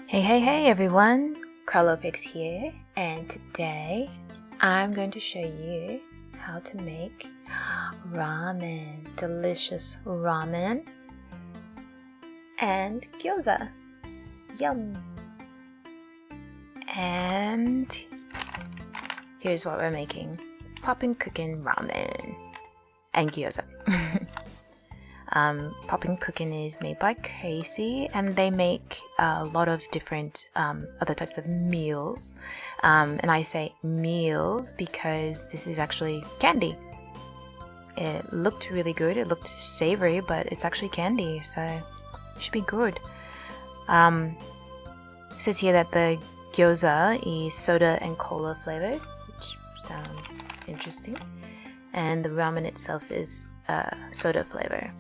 Hey everyone, Cralopix here, and today I'm going to show you how to make ramen, delicious ramen and gyoza. Yum! And here's what we're making: Popin Cookin ramen and gyoza. Popin Cookin is made by Casey, and they make a lot of different other types of meals. And I say meals because this is actually candy. It looked really good. It looked savory, but it's actually candy, so it should be good. It says here that the gyoza is soda and cola flavored, which sounds interesting. And the ramen itself is soda flavor.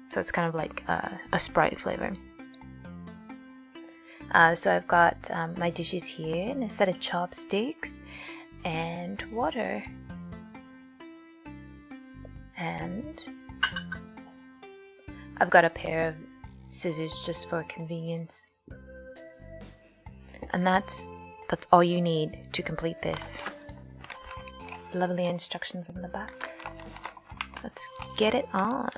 So it's kind of like a Sprite flavor. So I've got my dishes here, and a set of chopsticks and water. And I've got a pair of scissors just for convenience. And that's all you need to complete this. Lovely instructions on the back. Let's get it on.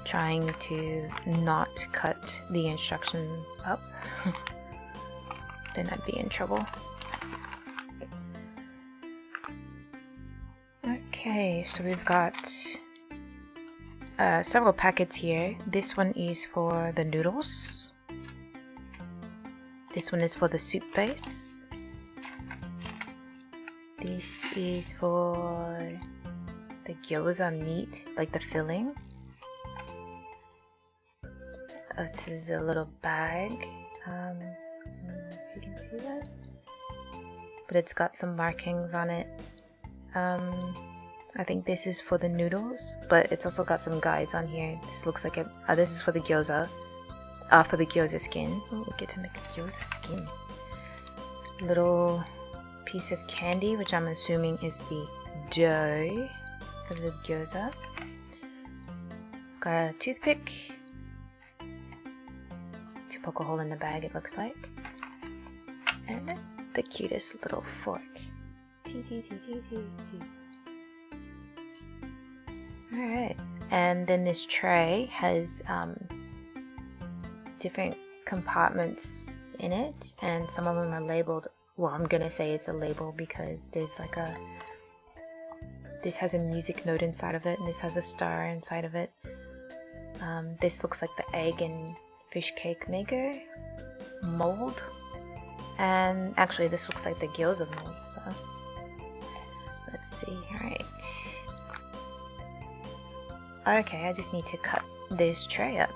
Trying to not cut the instructions up, then I'd be in trouble. Okay, so we've got several packets here. This one is for the noodles. This one is for the soup base. This is for the gyoza meat, like the filling. This is a little bag. I don't know if you can see that, but it's got some markings on it. I think this is for the noodles, but it's also got some guides on here. This looks like this is for the gyoza. For the gyoza skin. Oh, we get to make a gyoza skin. Little piece of candy, which I'm assuming is the dough of the gyoza. Got a toothpick. To poke a hole in the bag, it looks like. And the cutest little fork. Alright, and then this tray has different compartments in it, and some of them are labeled. Well, I'm gonna say it's a label because there's like this has a music note inside of it, and this has a star inside of it. This looks like the egg and fish cake maker mold, and actually this looks like the gyoza mold, so let's see. Alright, okay, I just need to cut this tray up.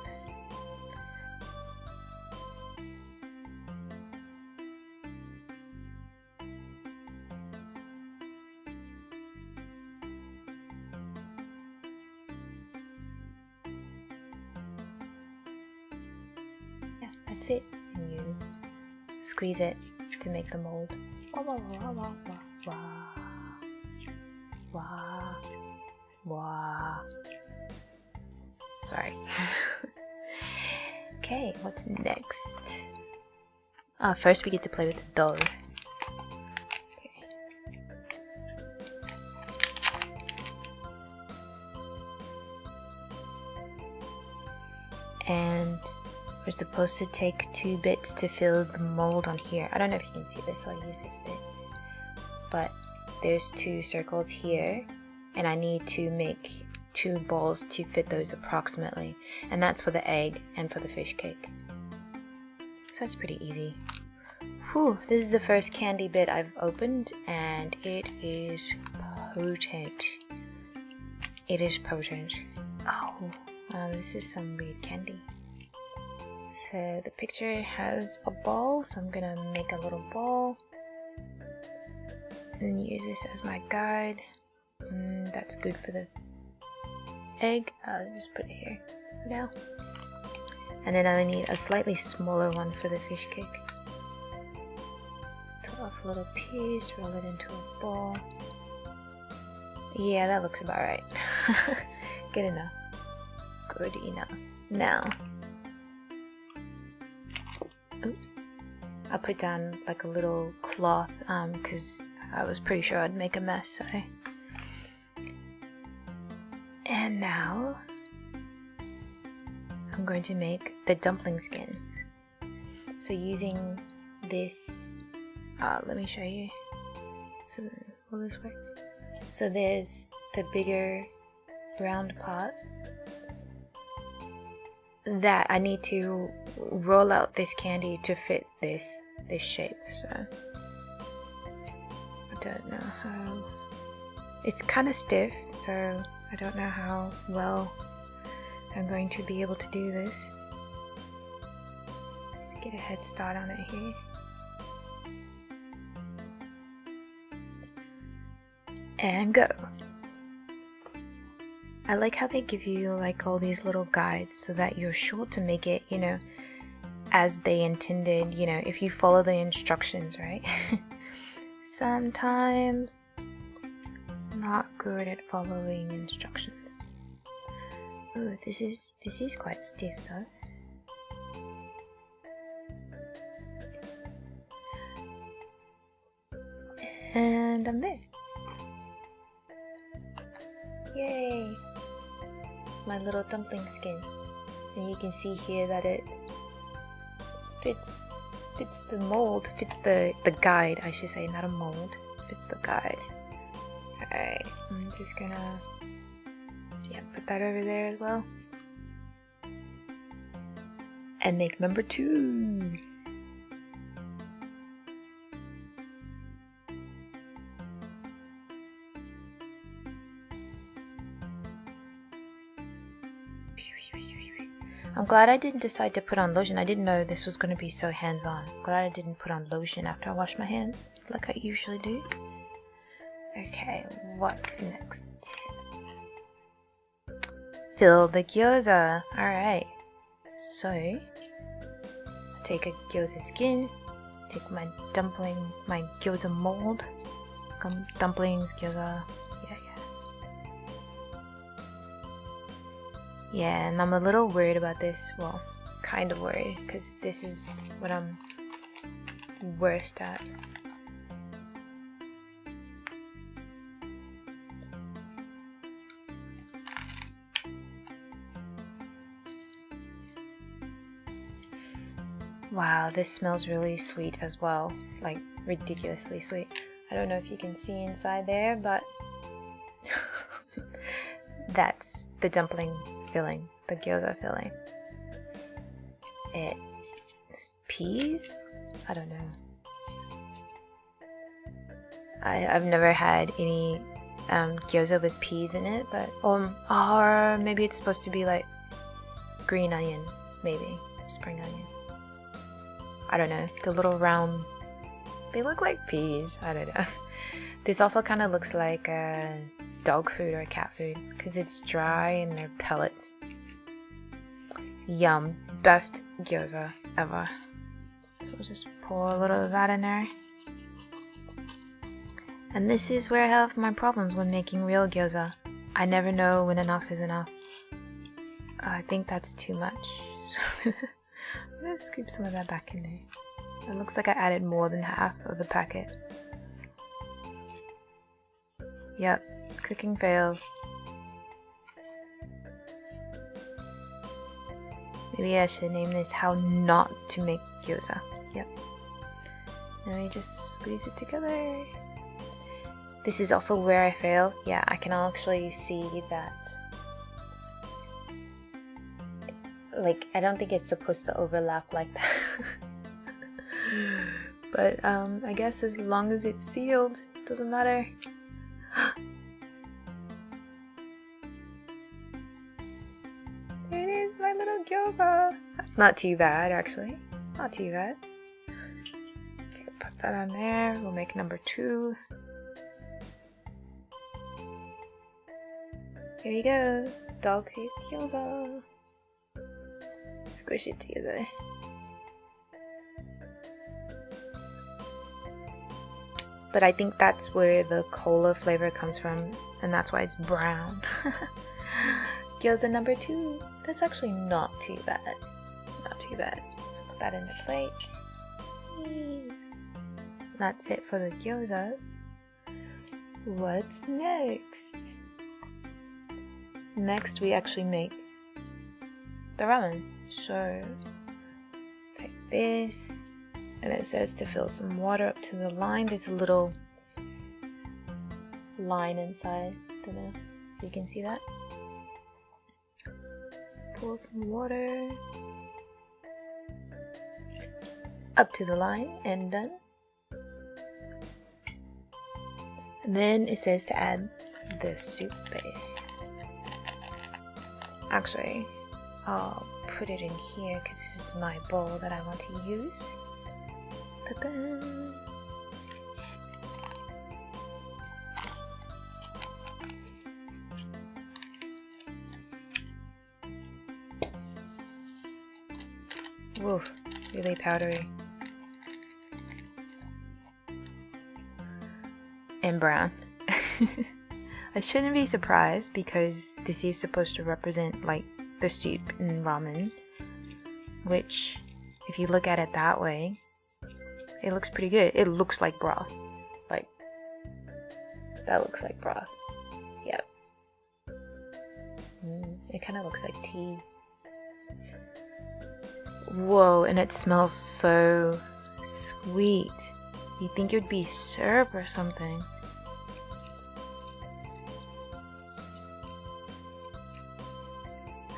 Yeah, that's it, and you squeeze it to make the mold. Wah, wah, wah, wah, wah, wah, wah. Sorry. Okay, what's next? First we get to play with the dough. Okay. And we're supposed to take 2 bits to fill the mold on here. I don't know if you can see this, so I'll use this bit. But there's 2 circles here, and I need to make 2 balls to fit those approximately. And that's for the egg and for the fish cake. So that's pretty easy. Whew, this is the first candy bit I've opened, and it is potent. It is potent. Oh, this is some weird candy. So the picture has a ball, so I'm gonna make a little ball and use this as my guide. That's good for the egg. I'll just put it here now. And then I need a slightly smaller one for the fish cake. Cut off a little piece, roll it into a ball. Yeah, that looks about right. Good enough. Good enough. Now, oops. I put down like a little cloth because I was pretty sure I'd make a mess. So. And now I'm going to make the dumpling skin. So using this, let me show you. So will this work? So there's the bigger round part that I need to roll out this candy to fit this shape. So I don't know how. It's kind of stiff, so I don't know how well I'm going to be able to do this. Let's get a head start on it here. And go. I like how they give you like all these little guides so that you're sure to make it, you know, as they intended, you know, if you follow the instructions, right? Sometimes not good at following instructions. Ooh, this is quite stiff though. And I'm there. Yay! It's my little dumpling skin. And you can see here that it fits the mold, fits the guide, I should say, not a mold, fits the guide. Alright, I'm just gonna put that over there as well. And make number 2. I'm glad I didn't decide to put on lotion. I didn't know this was going to be so hands-on. Glad I didn't put on lotion after I washed my hands, like I usually do. Okay, what's next? Fill the gyoza. Alright. So, take a gyoza skin, take my gyoza mold. Dumplings, gyoza. Yeah, and I'm a little worried about this. Well, kind of worried, because this is what I'm worst at. Wow, this smells really sweet as well. Like, ridiculously sweet. I don't know if you can see inside there, but that's the dumpling filling, the gyoza filling. It's peas? I don't know. I've never had any gyoza with peas in it, but or maybe it's supposed to be like green onion, maybe spring onion. I don't know. The little round, they look like peas. I don't know. This also kind of looks like dog food or cat food because it's dry and they're pellets. Yum. Best gyoza ever. So we'll just pour a little of that in there. And this is where I have my problems when making real gyoza. I never know when enough is enough. I think that's too much. I'm gonna scoop some of that back in there. It looks like I added more than half of the packet. Yep, cooking failed. Maybe I should name this How Not to Make Gyoza. Yep. Then we just squeeze it together. This is also where I fail. Yeah, I can actually see that. Like, I don't think it's supposed to overlap like that. But I guess as long as it's sealed, it doesn't matter. There it is, my little gyoza. That's not too bad, actually. Not too bad. Okay, put that on there. We'll make number 2. Here we go. Dog food gyoza. Squish it together. but I think that's where the cola flavor comes from, and that's why it's brown. Gyoza number 2. That's actually not too bad. Not too bad. So put that in the plate. Yay. That's it for the gyoza. What's next? Next we actually make the ramen. So take this, and it says to fill some water up to the line. There's a little line inside. Don't know if you can see that. Pour some water up to the line and done. And then it says to add the soup base. Actually, I'll put it in here because this is my bowl that I want to use. Pa-pa. Whoa, really powdery. And brown. I shouldn't be surprised because this is supposed to represent like the soup in ramen, which if you look at it that way, it looks pretty good. It looks like broth. Like, that looks like broth. Yep. It kind of looks like tea. Whoa, and it smells so sweet. You'd think it would be syrup or something.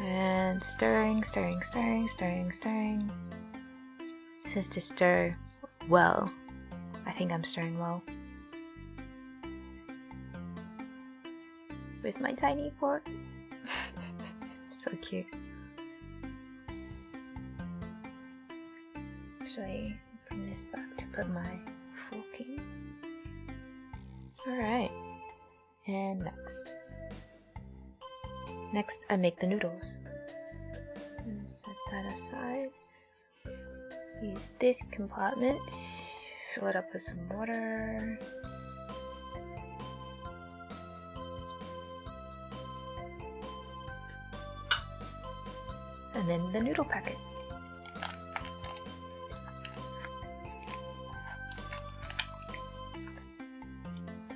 And stirring, stirring, stirring, stirring, stirring. It says to stir well. I think I'm stirring well. With my tiny fork. So cute. Actually, bring this back to put my fork in. Alright. And next. Next, I make the noodles. And set that aside. Use this compartment. Fill it up with some water. And then the noodle packet.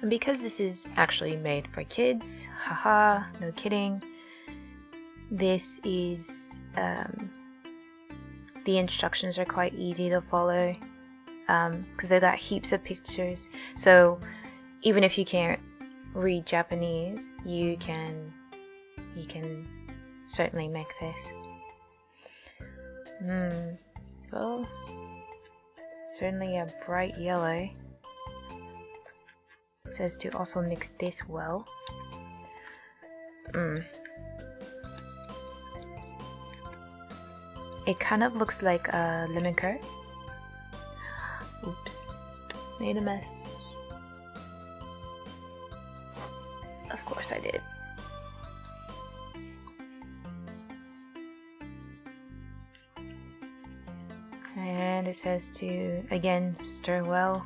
And because this is actually made for kids, haha, no kidding, this is, the instructions are quite easy to follow, because they've got heaps of pictures, so even if you can't read Japanese, you can certainly make this. Well, certainly a bright yellow. It says to also mix this well. It kind of looks like a lemon curd. Oops, made a mess. Of course I did. And it says to, again, stir well.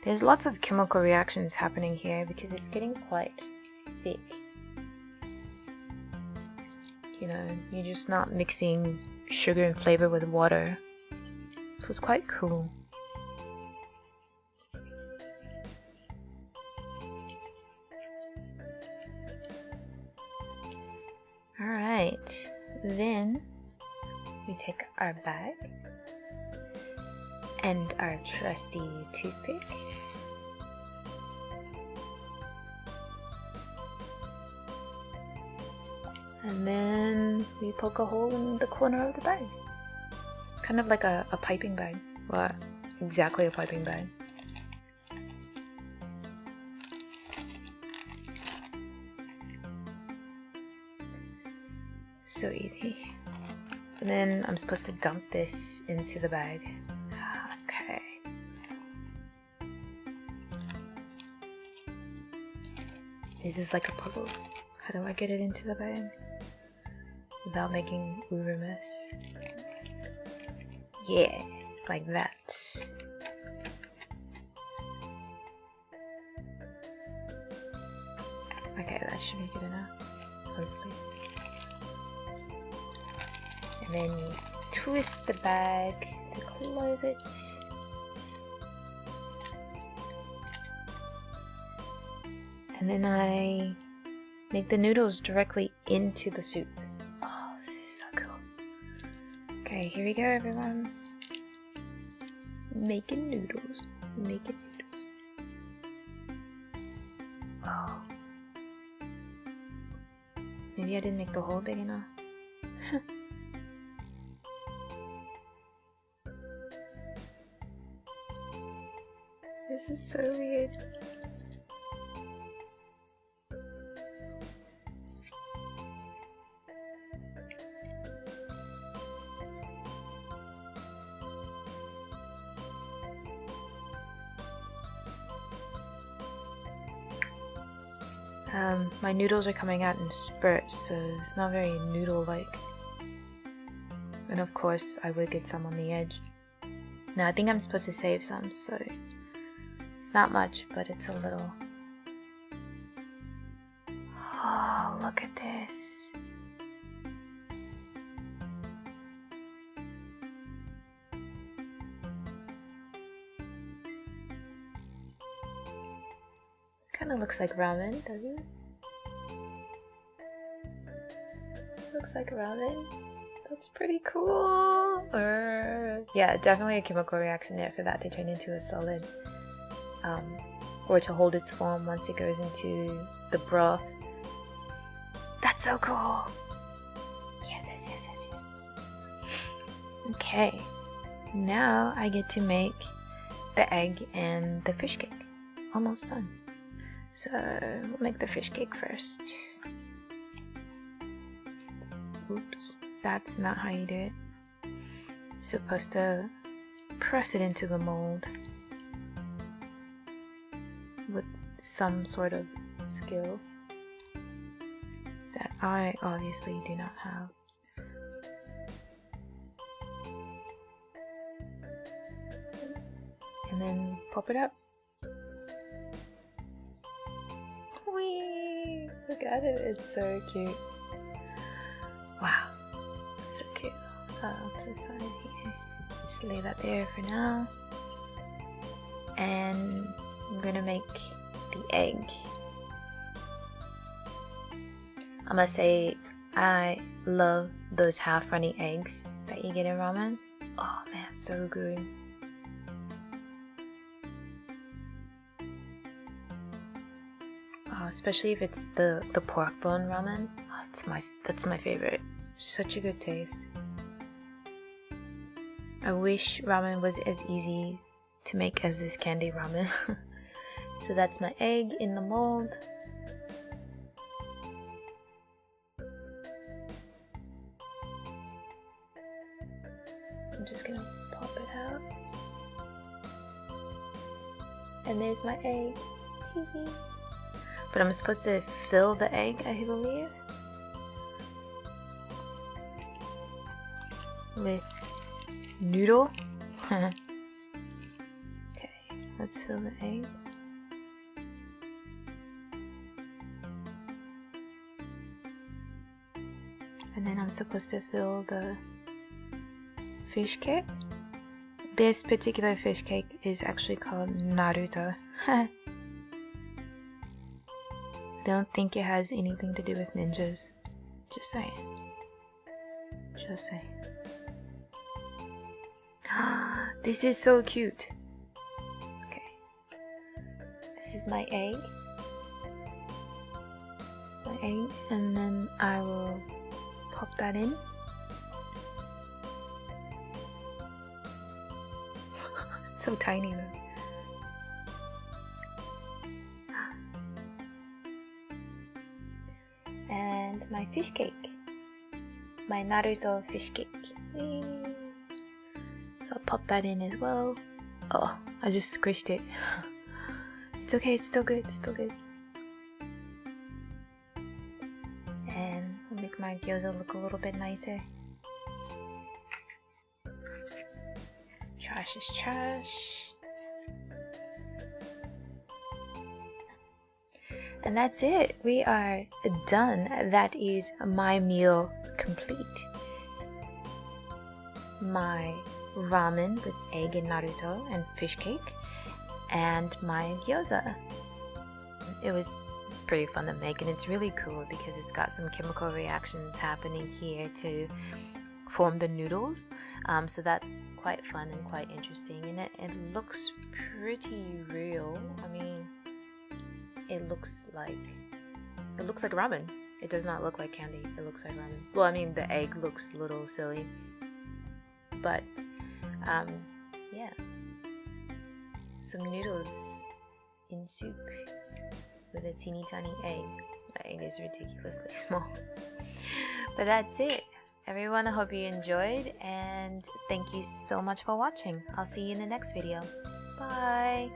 There's lots of chemical reactions happening here because it's getting quite thick. You know, you're just not mixing sugar and flavor with water. So it's quite cool. Alright, then we take our bag and our trusty toothpick. And then we poke a hole in the corner of the bag. Kind of like a piping bag. Well, exactly a piping bag. So easy. And then I'm supposed to dump this into the bag. Okay. This is like a puzzle. How do I get it into the bag without making uber mess? Yeah, like that. Okay, that should be good enough. Hopefully. And then you twist the bag to close it. And then I make the noodles directly into the soup. Oh, this is so cool. Okay, here we go, everyone. Making noodles. Making noodles. Oh. Maybe I didn't make the hole big enough. This is so weird. My noodles are coming out in spurts, so it's not very noodle-like. And of course, I would get some on the edge. Now, I think I'm supposed to save some, so it's not much, but it's a little. Oh, look at this. Kind of looks like ramen, doesn't it? Looks like ramen. That's pretty cool. Yeah, definitely a chemical reaction there for that to turn into a solid, or to hold its form once it goes into the broth. That's so cool. Yes, yes, yes, yes, yes. Okay, now I get to make the egg and the fish cake. Almost done. So we'll make the fish cake first. Oops, that's not how you do it. You're supposed to press it into the mold with some sort of skill that I obviously do not have. And then pop it up. Whee! Look at it, it's so cute. Wow, so cute. Off to the side here. Just lay that there for now. And I'm gonna make the egg. I must say, I love those half runny eggs that you get in ramen. Oh man, so good. Oh, especially if it's the pork bone ramen. Oh, that's my favorite. Such a good taste. I wish ramen was as easy to make as this candy ramen. So that's my egg in the mold. I'm just gonna pop it out. And there's my egg. Tee-hee. But I'm supposed to fill the egg, I believe, with noodle. Okay, let's fill the egg. And then I'm supposed to fill the fish cake. This particular fish cake is actually called Naruto. I don't think it has anything to do with ninjas. Just saying. Just saying. This is so cute. Okay. This is my egg. My egg, and then I will pop that in. It's so tiny though. And my fish cake. My Naruto fish cake. Whee! So I'll pop that in as well. Oh, I just squished it. It's okay, it's still good, it's still good. And I'll make my gyoza look a little bit nicer. Trash is trash. And that's it. We are done. That is my meal complete. My ramen with egg and Naruto and fish cake, and my gyoza. It's pretty fun to make, and it's really cool because it's got some chemical reactions happening here to form the noodles. So that's quite fun and quite interesting, and it looks pretty real. I mean, it looks like ramen. It does not look like candy. It looks like ramen. Well, I mean, the egg looks a little silly, but yeah, some noodles in soup with a teeny tiny egg. The egg is ridiculously small. But that's it. Everyone, I hope you enjoyed, and thank you so much for watching. I'll see you in the next video. Bye!